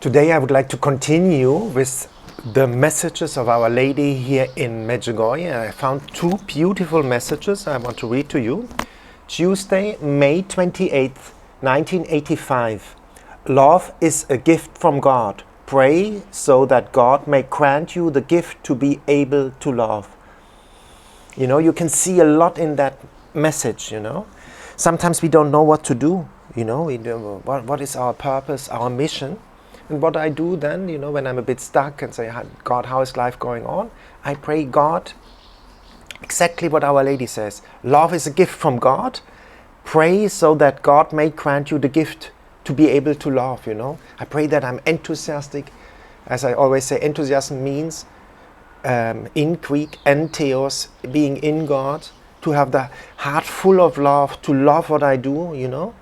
Today I would like to continue with the messages of Our Lady here in Medjugorje. I found two beautiful messages I want to read to you. Tuesday, May 28th, 1985. Love is a gift from God. Pray so that God may grant you the gift to be able to love. You know, you can see a lot in that message, you know. Sometimes we don't know what to do, you know. What is our purpose, our mission? And what I do then, you know, when I'm a bit stuck and say, God, how is life going on? I pray God, exactly what Our Lady says. Love is a gift from God. Pray so that God may grant you the gift to be able to love, you know. I pray that I'm enthusiastic. As I always say, enthusiasm means, in Greek, entheos, being in God, to have the heart full of love, to love what I do, you know.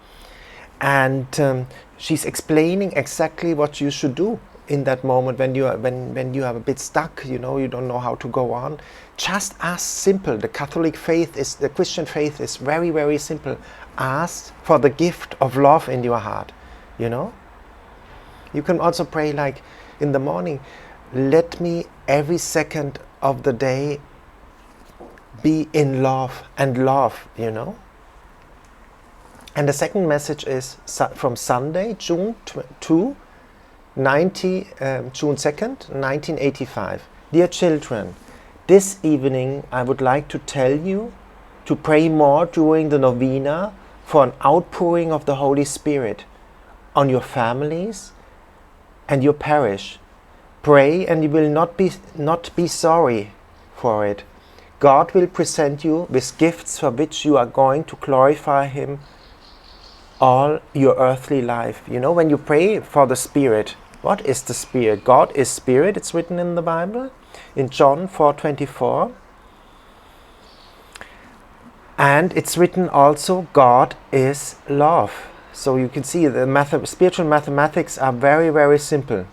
And she's explaining exactly what you should do in that moment when you are a bit stuck, you know, you don't know how to go on. Just ask simple. The Christian faith is very, very simple. Ask for the gift of love in your heart, you know. You can also pray like in the morning, let me every second of the day be in love and love, you know. And the second message is from Sunday, June 2nd, 1985. Dear children, this evening I would like to tell you to pray more during the novena for an outpouring of the Holy Spirit on your families and your parish. Pray and you will not be sorry for it. God will present you with gifts for which you are going to glorify Him all your earthly life. You know, when you pray for the Spirit, what is the Spirit? God is Spirit. It's written in the Bible in John 4:24. And it's written also, God is love. So you can see the spiritual mathematics are very, very simple.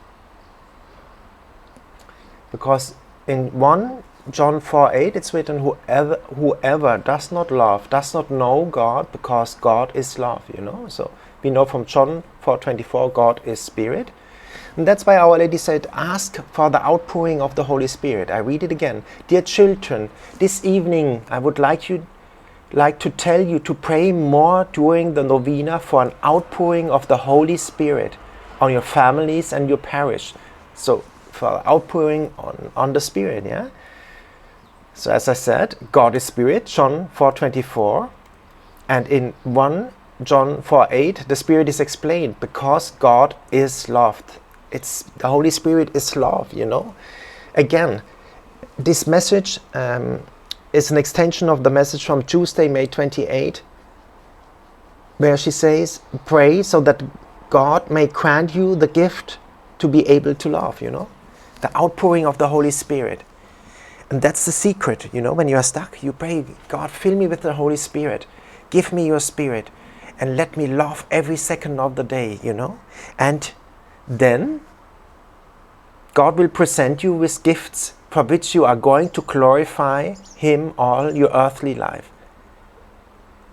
Because in 1 John 4:8 it's written, whoever does not love does not know God, because God is love, you know. So we know from John 4:24 God is Spirit. And that's why Our Lady said, ask for the outpouring of the Holy Spirit. I read it again. Dear children, this evening I would like to tell you to pray more during the novena for an outpouring of the Holy Spirit on your families and your parish. So for outpouring on the Spirit, yeah. So as I said, God is Spirit, John 4:24, and in 1 John 4:8 the Spirit is explained, because God is loved. The Holy Spirit is love, you know. Again, this message is an extension of the message from Tuesday, May 28, where she says, pray so that God may grant you the gift to be able to love, you know. The outpouring of the Holy Spirit. And that's the secret, you know, when you are stuck, you pray, God, fill me with the Holy Spirit. Give me your Spirit and let me love every second of the day, you know. And then God will present you with gifts for which you are going to glorify Him all your earthly life.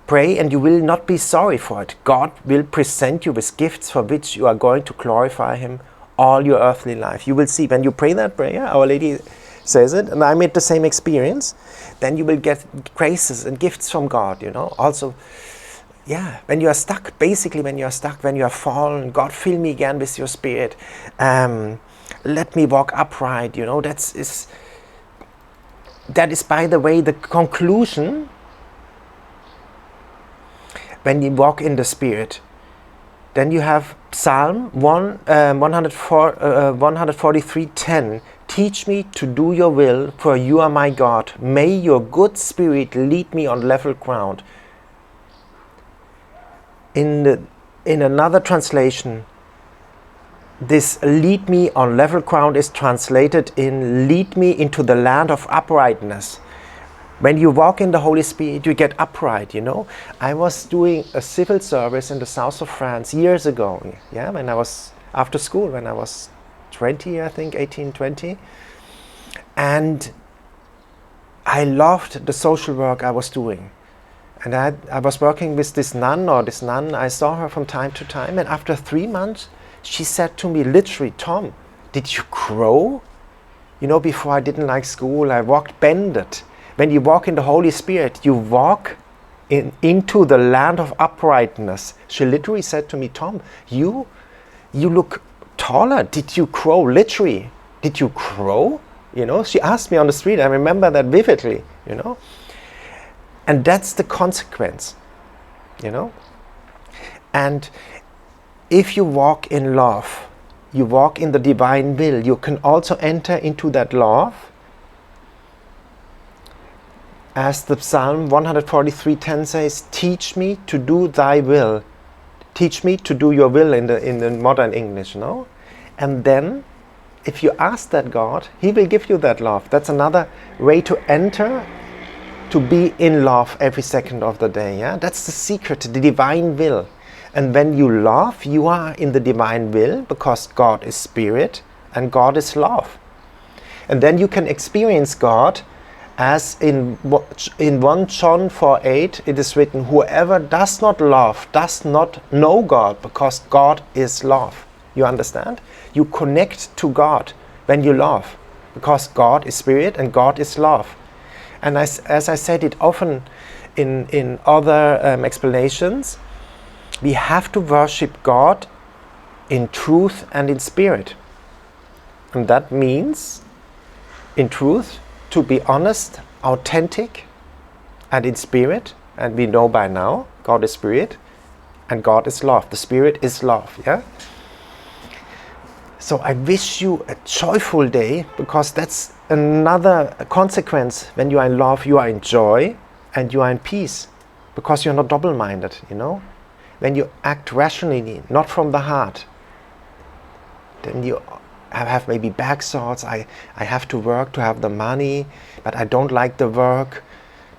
Pray and you will not be sorry for it. God will present you with gifts for which you are going to glorify Him all your earthly life. You will see when you pray that prayer, Our Lady says it, and I made the same experience, then you will get graces and gifts from God, you know. Also, yeah, when you are stuck, basically when you are stuck, when you are fallen, God, fill me again with your Spirit. Let me walk upright, you know. That is, by the way, the conclusion when you walk in the Spirit. Then you have Psalm 143:10. Teach me to do your will, for you are my God. May your good Spirit lead me on level ground. In another translation, this lead me on level ground is translated in lead me into the land of uprightness. When you walk in the Holy Spirit, you get upright, you know. I was doing a civil service in the south of France years ago, yeah, when I was after school, when I was 20, I think, 18, 20. And I loved the social work I was doing. And I was working with this nun, I saw her from time to time, and after 3 months, She said to me literally, Tom, did you grow? You know, before I didn't like school, I walked bended. When you walk in the Holy Spirit, you walk into the land of uprightness. She literally said to me, Tom, you look taller. Did you grow? Literally, did you grow? You know, she asked me on the street. I remember that vividly, you know. And that's the consequence, you know. And if you walk in love, you walk in the divine will, you can also enter into that love. As the Psalm 143:10 says, teach me to do thy will. Teach me to do your will in the modern English, you know. And then, if you ask that God, He will give you that love. That's another way to enter, to be in love every second of the day. Yeah, that's the secret, the divine will. And when you love, you are in the divine will, because God is spirit and God is love. And then you can experience God, as in 1 John 4:8 it is written, whoever does not love does not know God, because God is love. You understand? You connect to God when you love, because God is spirit and God is love. And as I said it often in other explanations, we have to worship God in truth and in spirit. And that means, in truth, to be honest, authentic, and in spirit. And we know by now, God is spirit and God is love. The spirit is love, yeah? So I wish you a joyful day, because that's another consequence. When you are in love, you are in joy and you are in peace, because you're not double-minded, you know? When you act rationally, not from the heart, then you have maybe back thoughts. I have to work to have the money, but I don't like the work,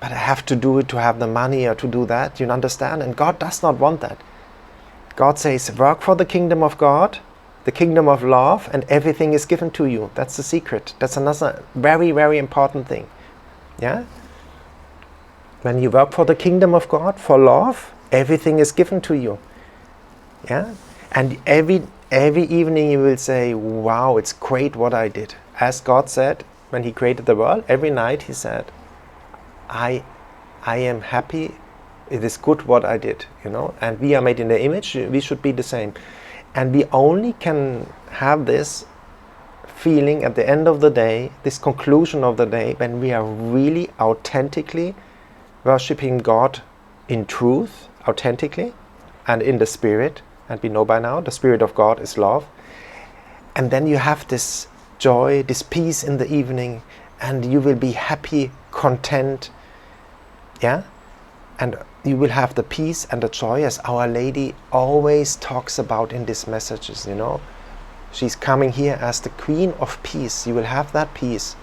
but I have to do it to have the money or to do that. You understand? And God does not want that. God says, work for the kingdom of God, the kingdom of love, and everything is given to you. That's the secret. That's another very, very important thing. Yeah? When you work for the kingdom of God, for love, everything is given to you. Yeah? And every evening you will say, wow, it's great what I did. As God said when He created the world, every night He said, I am happy, it is good what I did, you know. And we are made in the image, we should be the same. And we only can have this feeling at the end of the day, this conclusion of the day, when we are really authentically worshipping God in truth, authentically, and in the spirit. And we know by now, the Spirit of God is love. And then you have this joy, this peace in the evening, and you will be happy, content, yeah? And you will have the peace and the joy, as Our Lady always talks about in these messages, you know. She's coming here as the Queen of Peace. You will have that peace.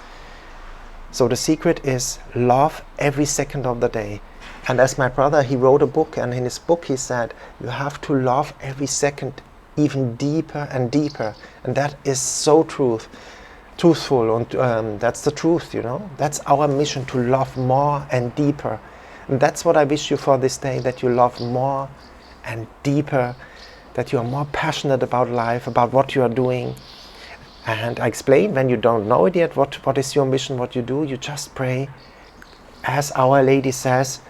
So the secret is love every second of the day. And as my brother, he wrote a book, and in his book he said, you have to love every second even deeper and deeper. And that is so truthful, and that's the truth, you know. That's our mission, to love more and deeper. And that's what I wish you for this day, that you love more and deeper, that you are more passionate about life, about what you are doing. And I explained, when you don't know it yet, what is your mission, what you do, you just pray. As Our Lady says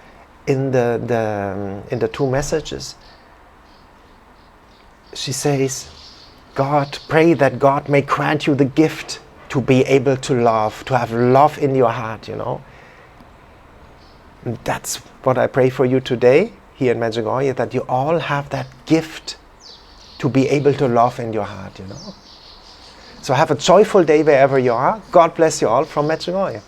in the two messages, she says, God, pray that God may grant you the gift to be able to love, to have love in your heart, you know. And that's what I pray for you today here in Medjugorje, that you all have that gift to be able to love in your heart, you know. So have a joyful day wherever you are. God bless you all from Medjugorje.